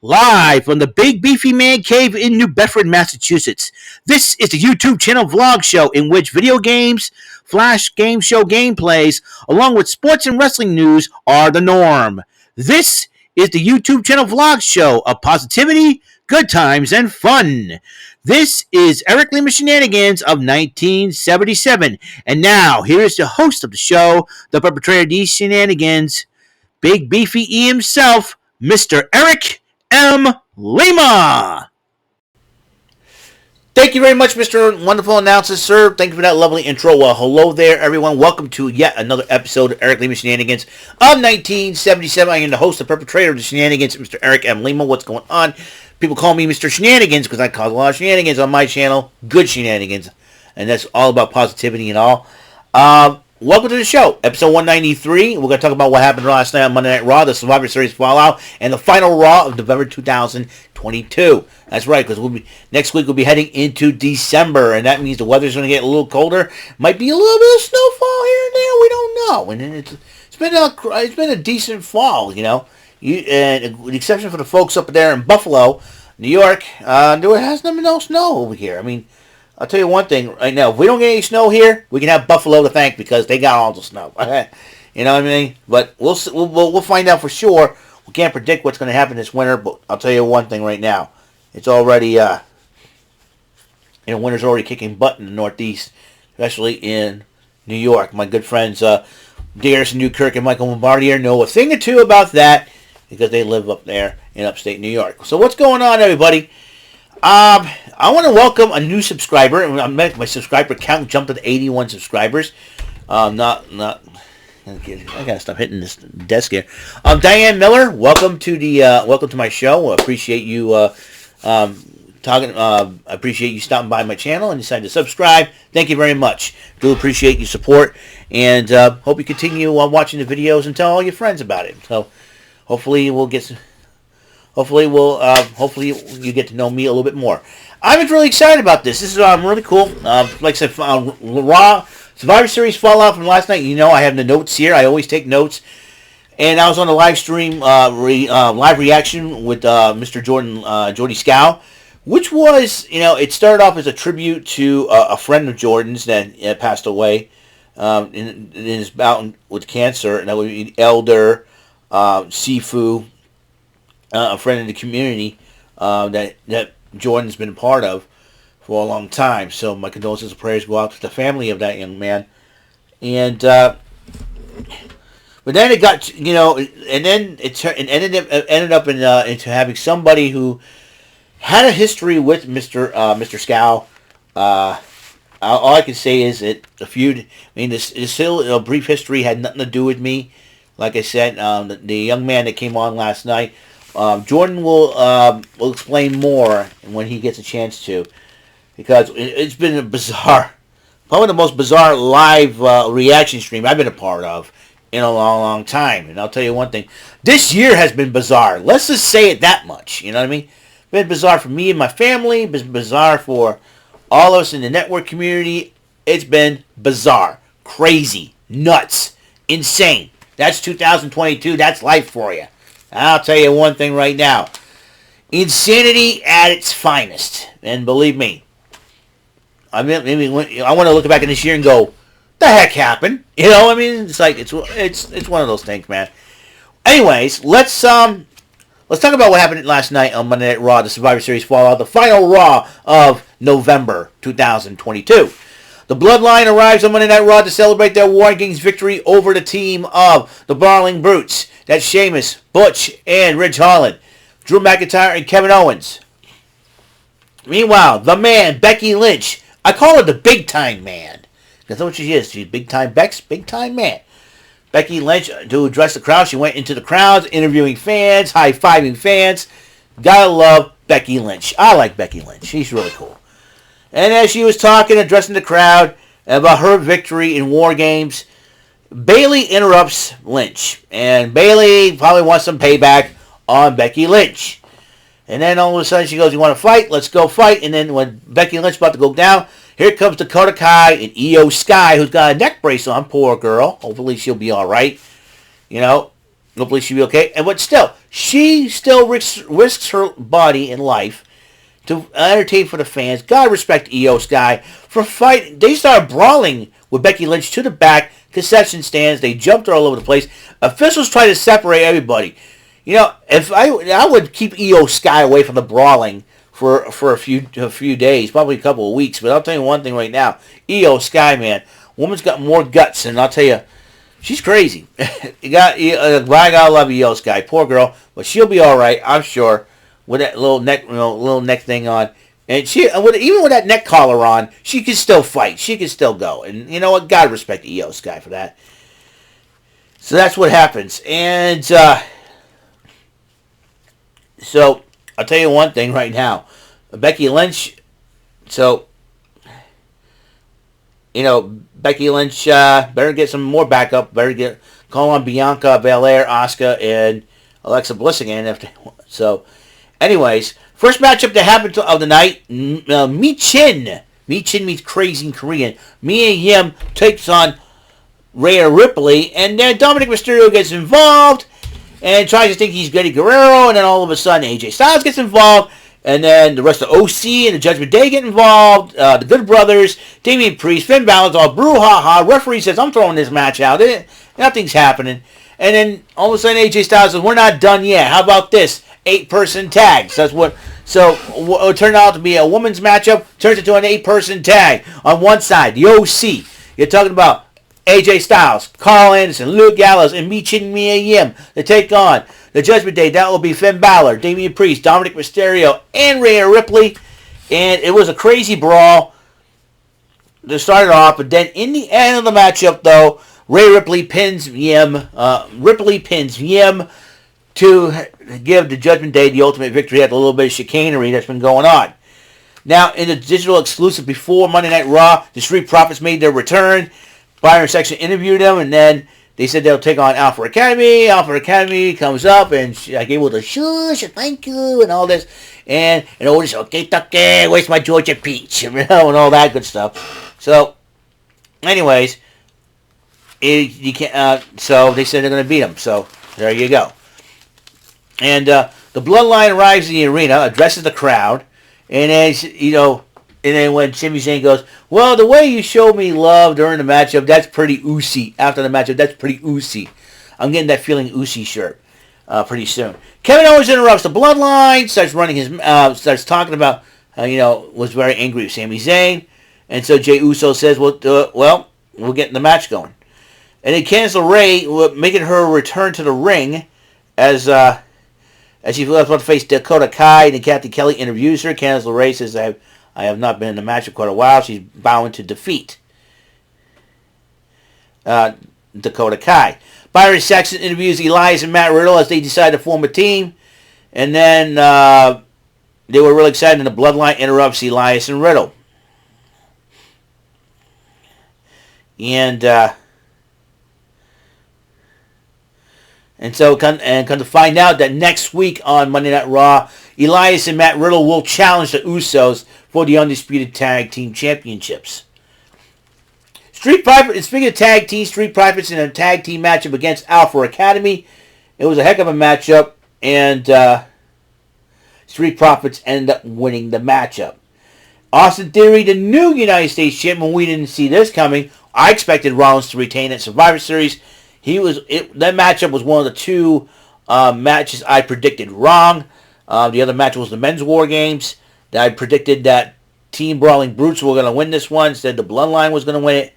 Live from the Big Beefy Man Cave in New Bedford, Massachusetts. This is the YouTube channel vlog show in which video games, flash game show gameplays, along with sports and wrestling news are the norm. This is the YouTube channel vlog show of positivity, good times, and fun. This is Eric Lima Shenanigans of 1977. And now, here's the host of the show, the perpetrator of these shenanigans, Big Beefy E himself, Mr. Eric M. Lima. Thank you very much, Mr. Wonderful Announcer, sir. Thank you for that lovely intro. Well, hello there, everyone. Welcome to yet another episode of Eric Lima Shenanigans of 1977. I am the host, the perpetrator of the shenanigans, Mr. Eric M. Lima. What's going on? People call me Mr. Shenanigans because I cause a lot of shenanigans on my channel. Good shenanigans. And that's all about positivity and all. Welcome to the show, episode 193. We're going to talk about what happened last night on Monday Night Raw, the Survivor Series Fallout, and the final Raw of November 2022. That's right, because next week we'll be heading into December, and that means the weather's going to get a little colder. Might be a little bit of snowfall here and there. We don't know. And it's been a decent fall, you know. And with the exception for the folks up there in Buffalo, New York, there hasn't been no snow over here. I mean, I'll tell you one thing right now. If we don't get any snow here, we can have Buffalo to thank because they got all the snow. You know what I mean? But we'll find out for sure. We can't predict what's going to happen this winter, but I'll tell you one thing right now. It's already, winter's already kicking butt in the Northeast, especially in New York. My good friends, Garrison Newkirk and Michael Bombardier know a thing or two about that because they live up there in upstate New York. So what's going on, everybody? I want to welcome a new subscriber. My subscriber count jumped to 81 subscribers. I gotta stop hitting this desk here. Diane Miller, welcome to my show. I appreciate you appreciate you stopping by my channel and deciding to subscribe. Thank you very much. Do appreciate your support, and hope you continue watching the videos and tell all your friends about it. So hopefully we'll get some. Hopefully you get to know me a little bit more. I'm really excited about this. This is really cool. Like I said, Raw Survivor Series Fallout from last night. You know, I have the notes here. I always take notes. And I was on the live stream, live reaction with Mr. Jordy Scow, which was, you know, it started off as a tribute to a friend of Jordan's that passed away in his bout with cancer, and that would be Elder Sifu. A friend in the community that Jordan's been a part of for a long time. So my condolences and prayers go out to the family of that young man. And but then it got, you know, and then it ended up into having somebody who had a history with Mr. Scow. All I can say is that the feud. I mean, this still a brief history, had nothing to do with me. Like I said, the young man that came on last night. Jordan will explain more when he gets a chance to, because it's been a bizarre, probably the most bizarre live reaction stream I've been a part of in a long, long time. And I'll tell you one thing, this year has been bizarre. Let's just say it that much. You know what I mean? It's been bizarre for me and my family. It's been bizarre for all of us in the network community. It's been bizarre, crazy, nuts, insane. That's 2022. That's life for you. I'll tell you one thing right now. Insanity at its finest. And believe me, I want to look back in this year and go, the heck happened? You know, I mean, it's like, it's one of those things, man. Anyways, let's talk about what happened last night on Monday Night Raw, the Survivor Series Fallout, the final Raw of November 2022. The Bloodline arrives on Monday Night Raw to celebrate their War Games victory over the team of the Brawling Brutes. That's Sheamus, Butch, and Ridge Holland, Drew McIntyre, and Kevin Owens. Meanwhile, the man, Becky Lynch. I call her the big-time man. That's what she is. She's big-time Beck's big-time man. Becky Lynch, to address the crowd, she went into the crowds, interviewing fans, high-fiving fans. Gotta love Becky Lynch. I like Becky Lynch. She's really cool. And as she was talking, addressing the crowd about her victory in War Games, Bayley interrupts Lynch. And Bayley probably wants some payback on Becky Lynch. And then all of a sudden she goes, you want to fight? Let's go fight. And then when Becky Lynch is about to go down, here comes Dakota Kai and Io Sky, who's got a neck brace on. Poor girl. Hopefully she'll be all right. You know, Hopefully she'll be okay. But still, she still risks her body and life to entertain for the fans. God respect Io Sky for fighting. They started brawling with Becky Lynch to the back, concession stands. They jumped her all over the place. Officials tried to separate everybody. If I would keep Io Sky away from the brawling for a few days, probably a couple of weeks. But I'll tell you one thing right now: Io Sky, man, woman's got more guts, and I'll tell you, she's crazy. I gotta love Io Sky, poor girl, but she'll be all right, I'm sure, with that little neck thing on. And even with that neck collar on, she can still fight. She can still go. And you know what? God respect Io Sky for that. So that's what happens. And so I'll tell you one thing right now. Becky Lynch. So Becky Lynch better get some more backup. Better call on Bianca Belair, Asuka, and Alexa Bliss again. So, anyways. First matchup that happened of the night, Mi-Chin. Mi-Chin means crazy in Korean. Mia Yim takes on Rhea Ripley, and then Dominic Mysterio gets involved and tries to think he's Eddie Guerrero, and then all of a sudden AJ Styles gets involved, and then the rest of OC and the Judgment Day get involved, the Good Brothers, Damian Priest, Finn Balor's all brouhaha. Referee says, I'm throwing this match out. Nothing's happening. And then all of a sudden AJ Styles says, we're not done yet. How about this? 8-person tag. So it turned out to be a women's matchup, turns into an 8-person tag. On one side, the OC. You're talking about AJ Styles, Carl Anderson, Luke Gallows, and Mi-Chin Mia Yim to take on the Judgment Day. That will be Finn Balor, Damian Priest, Dominic Mysterio, and Rhea Ripley. And it was a crazy brawl to start it off. But then in the end of the matchup, though, Rhea Ripley pins Yim. To give the Judgment Day the ultimate victory after a little bit of chicanery that's been going on. Now, in the digital exclusive before Monday Night Raw, the Street Profits made their return. Byron Section interviewed them, and then they said they'll take on Alpha Academy. Alpha Academy comes up, and I gave her the shush, thank you, and all this. And all this, okay, where's my Georgia Peach? And all that good stuff. So, anyways, you can't. So they said they're going to beat him. So, there you go. And the Bloodline arrives in the arena, addresses the crowd, and then when Sami Zayn goes, well, the way you showed me love during the matchup, that's pretty oozy. After the matchup, that's pretty oozy. I'm getting that feeling oozy shirt pretty soon. Kevin Owens interrupts the Bloodline, starts talking about, was very angry with Sami Zayn, and so Jey Uso says, well, we'll get the match going. And then Candice LeRae, making her return to the ring as she was about to face Dakota Kai, and Kathy Kelly interviews her. Candice LeRae says, I have not been in the match for quite a while. She's bowing to defeat Dakota Kai. Byron Saxton interviews Elias and Matt Riddle as they decide to form a team. And then they were really excited, and the Bloodline interrupts Elias and Riddle. And so come to find out that next week on Monday Night Raw, Elias and Matt Riddle will challenge the Usos for the Undisputed Tag Team Championships. Street Profits, speaking of tag team, Street Profits in a tag team matchup against Alpha Academy. It was a heck of a matchup, and Street Profits ended up winning the matchup. Austin Theory, the new United States champion, we didn't see this coming. I expected Rollins to retain at Survivor Series. That matchup was one of the two matches I predicted wrong. The other match was the Men's War Games. I predicted that Team Brawling Brutes were going to win this one. Said the Bloodline was going to win it.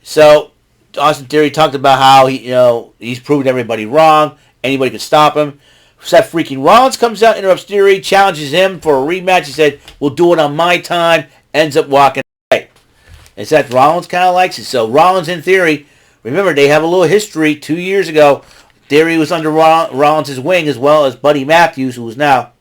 So Austin Theory talked about how he's proved everybody wrong. Anybody could stop him. Seth freaking Rollins comes out, interrupts Theory, challenges him for a rematch. He said, "We'll do it on my time." Ends up walking away. And Seth Rollins kind of likes it. So Rollins and Theory. Remember, they have a little history. 2 years ago, Theory was under Rollins' wing, as well as Buddy Matthews, who was now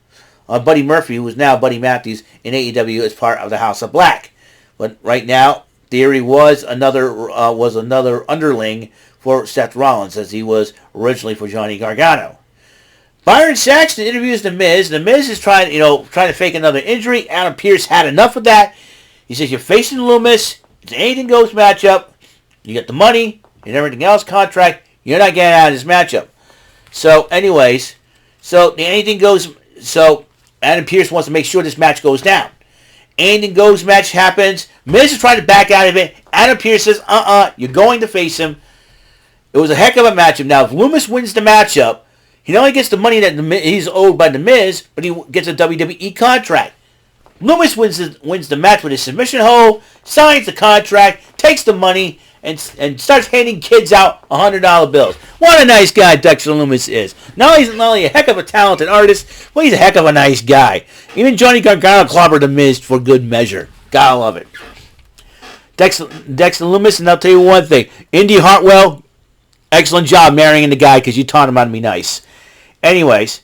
Buddy Murphy, who was now Buddy Matthews in AEW as part of the House of Black. But right now, Theory was another underling for Seth Rollins, as he was originally for Johnny Gargano. Byron Saxton interviews The Miz. The Miz is trying to fake another injury. Adam Pearce had enough of that. He says, "You're facing the Loomis. It's an anything goes matchup. You get the money and everything else contract. You're not getting out of this matchup." So, anyways, so the anything goes. So Adam Pearce wants to make sure this match goes down. Anything goes match happens. Miz is trying to back out of it. Adam Pearce says, you're going to face him. It was a heck of a matchup. Now, if Loomis wins the matchup, he not only gets the money that he's owed by The Miz, but he gets a WWE contract. Loomis wins the match with his submission hold, signs the contract, takes the money, and starts handing kids out $100 bills. What a nice guy Dexter Loomis is. Not only a heck of a talented artist, but he's a heck of a nice guy. Even Johnny Gargano clobbered The Miz for good measure. Gotta love it. Dexter Loomis, and I'll tell you one thing. Indy Hartwell, excellent job marrying the guy because you taught him how to be nice. Anyways,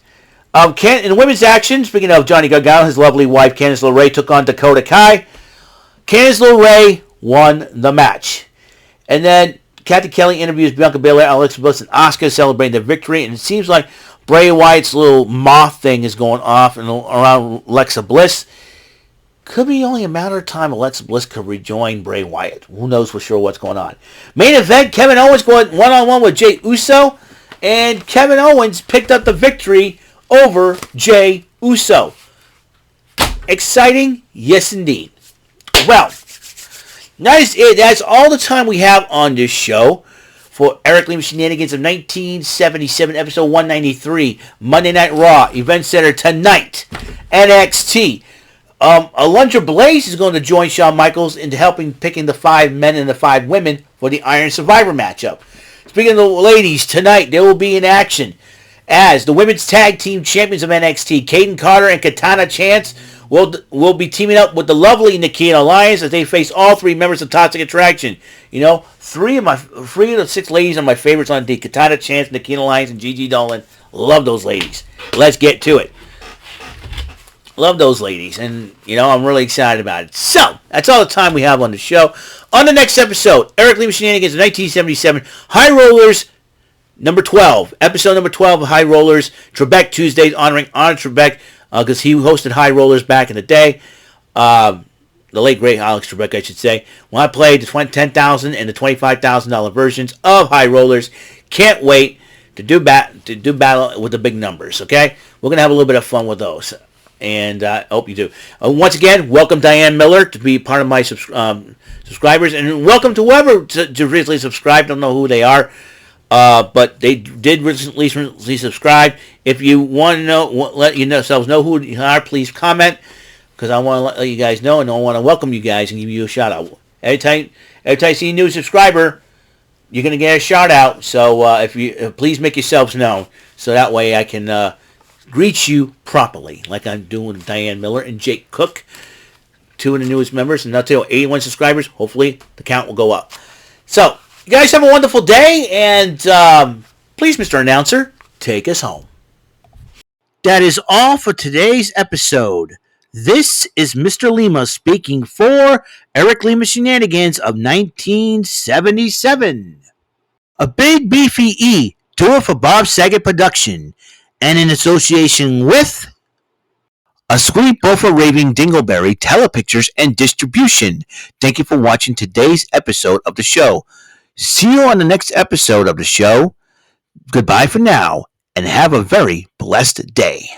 in the women's action, speaking of Johnny Gargano, his lovely wife Candice LeRae took on Dakota Kai. Candice LeRae won the match. And then Kathy Kelly interviews Bianca Belair, Alexa Bliss, and Asuka celebrating their victory. And it seems like Bray Wyatt's little moth thing is going off and around Alexa Bliss. Could be only a matter of time Alexa Bliss could rejoin Bray Wyatt. Who knows for sure what's going on. Main event, Kevin Owens going one-on-one with Jey Uso. And Kevin Owens picked up the victory over Jey Uso. Exciting? Yes, indeed. Well, that's all the time we have on this show for Eric Lima Shenanigans of 1977, episode 193, Monday Night Raw, Event Center tonight, NXT. Alundra Blaze is going to join Shawn Michaels into helping picking the 5 men and the 5 women for the Iron Survivor matchup. Speaking of the ladies, tonight they will be in action as the women's tag team champions of NXT, Kaden Carter and Katana Chance, will be teaming up with the lovely Nikita Lyons as they face all 3 members of Toxic Attraction. You know, 3 of the 6 ladies are my favorites on the Katana Chance, Nikita Lyons, and Gigi Dolan. Love those ladies. Let's get to it. Love those ladies, and I'm really excited about it. So that's all the time we have on the show. On the next episode, Eric Lima Shenanigans of 1977, High Rollers number 12, episode number 12 of High Rollers, Trebek Tuesdays, honoring Arnold Trebek, because he hosted High Rollers back in the day. The late, great Alex Trebek, I should say. When I played the $10,000 and the $25,000 versions of High Rollers. Can't wait to do battle with the big numbers, okay? We're going to have a little bit of fun with those, and I hope you do. Once again, welcome Diane Miller to be part of my subscribers, and welcome to whoever to recently subscribed. Don't know who they are. But they did recently subscribe. If you want to know, let yourselves know who you are, please comment, because I want to let you guys know, and I want to welcome you guys and give you a shout out. Every time you see a new subscriber, you're going to get a shout out. So if you please make yourselves known, so that way I can greet you properly, like I'm doing with Diane Miller and Jake Cook, 2 of the newest members, and I'll tell you, 81 subscribers. Hopefully the count will go up. So you guys have a wonderful day, and please, Mr. Announcer, take us home. That is all for today's episode. This is Mr. Lima speaking for Eric Lima Shenanigans of 1977. A Big Beefy E, do it for Bob Saget Production, and in association with A Sweet Bofa Raving Dingleberry Telepictures and Distribution. Thank you for watching today's episode of the show. See you on the next episode of the show. Goodbye for now, and have a very blessed day.